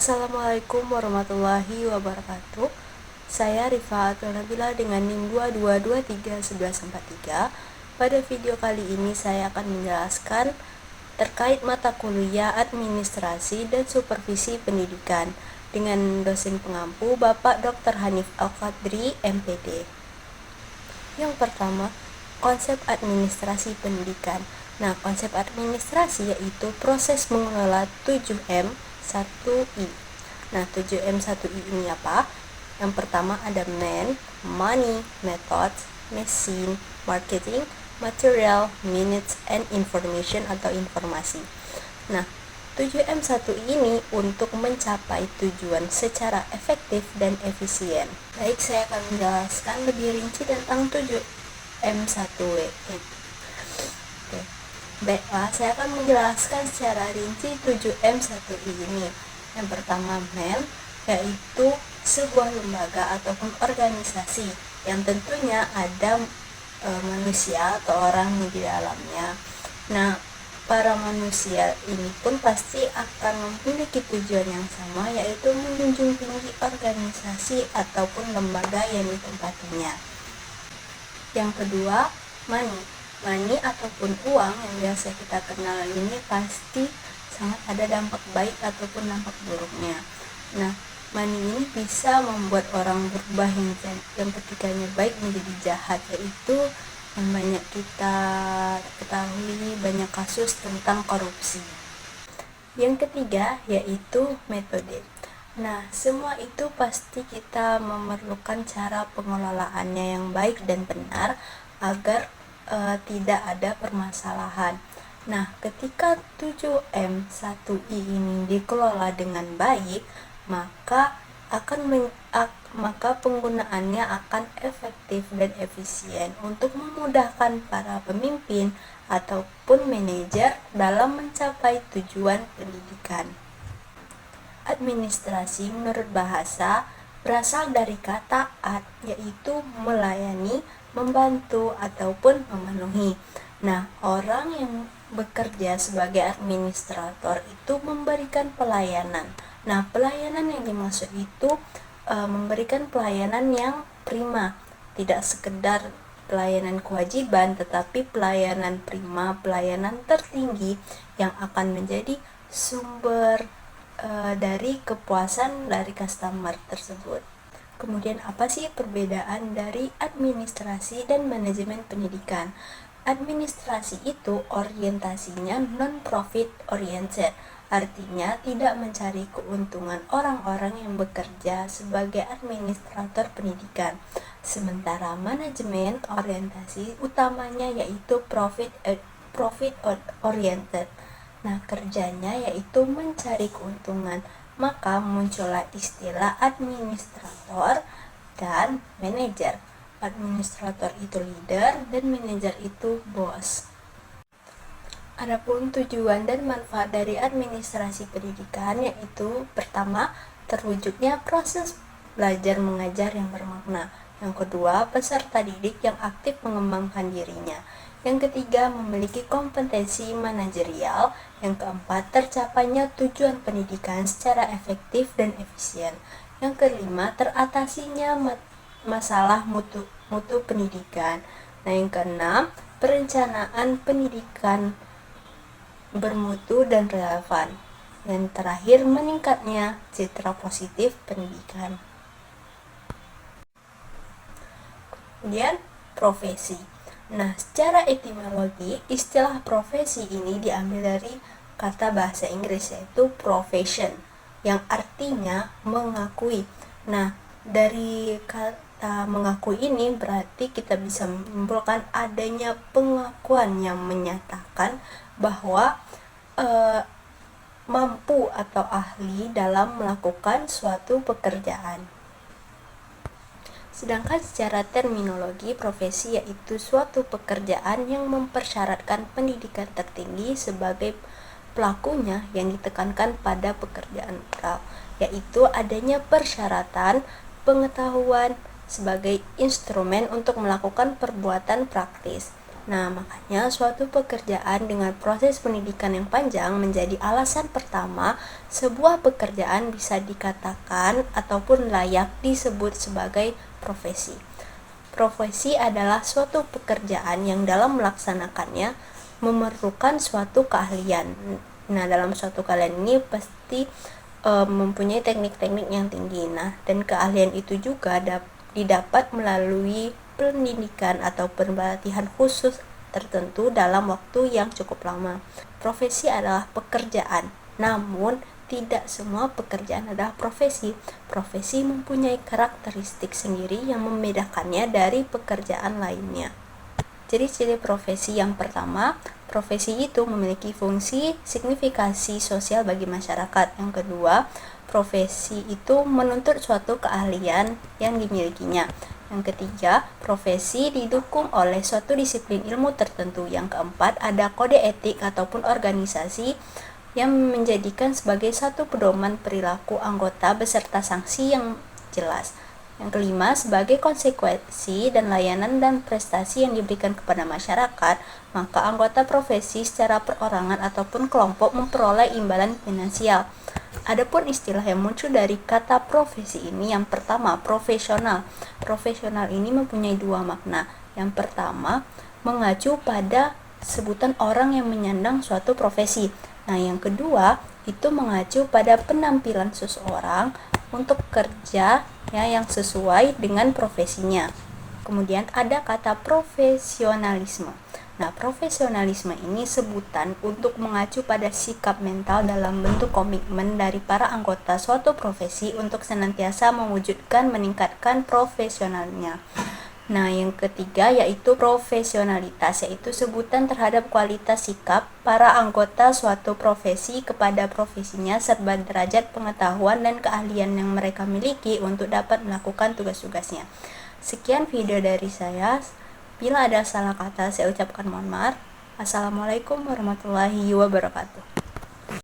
Assalamualaikum warahmatullahi wabarakatuh. Saya Rifaatul Nabila dengan NIM 22231143. Pada video kali ini saya akan menjelaskan terkait mata kuliah administrasi dan supervisi pendidikan dengan dosen pengampu Bapak Dr. Hanif Al-Qadri, MPD. Yang pertama, konsep administrasi pendidikan. Nah, konsep administrasi yaitu proses mengelola 7M 1I. Nah, 7M 1I ini apa? Yang pertama ada man, money, methods, machine, marketing, material, minutes, and information atau informasi. Nah, 7M 1I ini untuk mencapai tujuan secara efektif dan efisien. Baik, saya akan menjelaskan lebih rinci tentang 7M 1I. Baiklah, saya akan menjelaskan secara rinci 7M 1I ini. Yang pertama, man, yaitu sebuah lembaga ataupun organisasi yang tentunya ada manusia atau orang di dalamnya. Nah, para manusia ini pun pasti akan memiliki tujuan yang sama, yaitu menjunjung tinggi organisasi ataupun lembaga yang ditempatinya. Yang kedua, money ataupun uang yang biasa kita kenal ini pasti sangat ada dampak baik ataupun dampak buruknya. Nah, money ini bisa membuat orang berubah yang ketikanya baik menjadi jahat, yaitu yang banyak kita ketahui banyak kasus tentang korupsi. Yang ketiga yaitu metode. Nah, semua itu pasti kita memerlukan cara pengelolaannya yang baik dan benar agar tidak ada permasalahan. Nah, ketika 7M 1I ini dikelola dengan baik, maka penggunaannya akan efektif dan efisien untuk memudahkan para pemimpin ataupun manajer dalam mencapai tujuan pendidikan. Administrasi menurut bahasa berasal dari kata ad, yaitu melayani, membantu ataupun memenuhi. Nah, orang yang bekerja sebagai administrator itu memberikan pelayanan. Nah, pelayanan yang dimaksud itu memberikan pelayanan yang prima, tidak sekedar pelayanan kewajiban, tetapi pelayanan prima, pelayanan tertinggi yang akan menjadi sumber dari kepuasan dari customer tersebut. Kemudian apa sih perbedaan dari administrasi dan manajemen pendidikan? Administrasi itu orientasinya non-profit oriented, artinya tidak mencari keuntungan orang-orang yang bekerja sebagai administrator pendidikan. Sementara manajemen orientasi utamanya yaitu profit oriented. Nah, kerjanya yaitu mencari keuntungan. Maka muncullah istilah administrator dan manajer. Administrator itu leader dan manajer itu bos. Adapun tujuan dan manfaat dari administrasi pendidikan yaitu pertama, terwujudnya proses belajar mengajar yang bermakna. Yang kedua, peserta didik yang aktif mengembangkan dirinya. Yang ketiga, memiliki kompetensi manajerial. Yang keempat, tercapainya tujuan pendidikan secara efektif dan efisien. Yang kelima, teratasinya masalah mutu pendidikan. Nah, yang keenam, perencanaan pendidikan bermutu dan relevan. Dan terakhir, meningkatnya citra positif pendidikan. Kemudian, profesi. Nah, secara etimologi, istilah profesi ini diambil dari kata bahasa Inggris yaitu profession, yang artinya mengakui. Nah, dari kata mengakui ini berarti kita bisa menyimpulkan adanya pengakuan yang menyatakan bahwa mampu atau ahli dalam melakukan suatu pekerjaan. Sedangkan secara terminologi, profesi yaitu suatu pekerjaan yang mempersyaratkan pendidikan tertinggi sebagai pelakunya yang ditekankan pada pekerjaan moral, yaitu adanya persyaratan pengetahuan sebagai instrumen untuk melakukan perbuatan praktis. Nah, makanya suatu pekerjaan dengan proses pendidikan yang panjang menjadi alasan pertama sebuah pekerjaan bisa dikatakan ataupun layak disebut sebagai profesi. Profesi adalah suatu pekerjaan yang dalam melaksanakannya memerlukan suatu keahlian. Nah, dalam suatu keahlian ini pasti mempunyai teknik-teknik yang tinggi. Nah, dan keahlian itu juga didapat melalui pendidikan atau pelatihan khusus tertentu dalam waktu yang cukup lama. Profesi adalah pekerjaan, namun tidak semua pekerjaan adalah profesi. Profesi mempunyai karakteristik sendiri yang membedakannya dari pekerjaan lainnya. Ciri-ciri profesi yang pertama, profesi itu memiliki fungsi signifikasi sosial bagi masyarakat. Yang kedua, profesi itu menuntut suatu keahlian yang dimilikinya. Yang ketiga, profesi didukung oleh suatu disiplin ilmu tertentu. Yang keempat, ada kode etik ataupun organisasi yang menjadikan sebagai satu pedoman perilaku anggota beserta sanksi yang jelas. Yang kelima, sebagai konsekuensi dan layanan dan prestasi yang diberikan kepada masyarakat, maka anggota profesi secara perorangan ataupun kelompok memperoleh imbalan finansial. Adapun istilah yang muncul dari kata profesi ini, yang pertama, profesional. Profesional ini mempunyai dua makna. Yang pertama, mengacu pada sebutan orang yang menyandang suatu profesi. Nah, yang kedua, itu mengacu pada penampilan seseorang untuk kerja yang sesuai dengan profesinya. Kemudian ada kata profesionalisme. Nah, profesionalisme ini sebutan untuk mengacu pada sikap mental dalam bentuk komitmen dari para anggota suatu profesi untuk senantiasa mewujudkan meningkatkan profesionalnya. Nah, yang ketiga yaitu profesionalitas, yaitu sebutan terhadap kualitas sikap para anggota suatu profesi kepada profesinya serta derajat pengetahuan dan keahlian yang mereka miliki untuk dapat melakukan tugas-tugasnya. Sekian video dari saya. Bila ada salah kata, saya ucapkan mohon maaf. Assalamualaikum warahmatullahi wabarakatuh.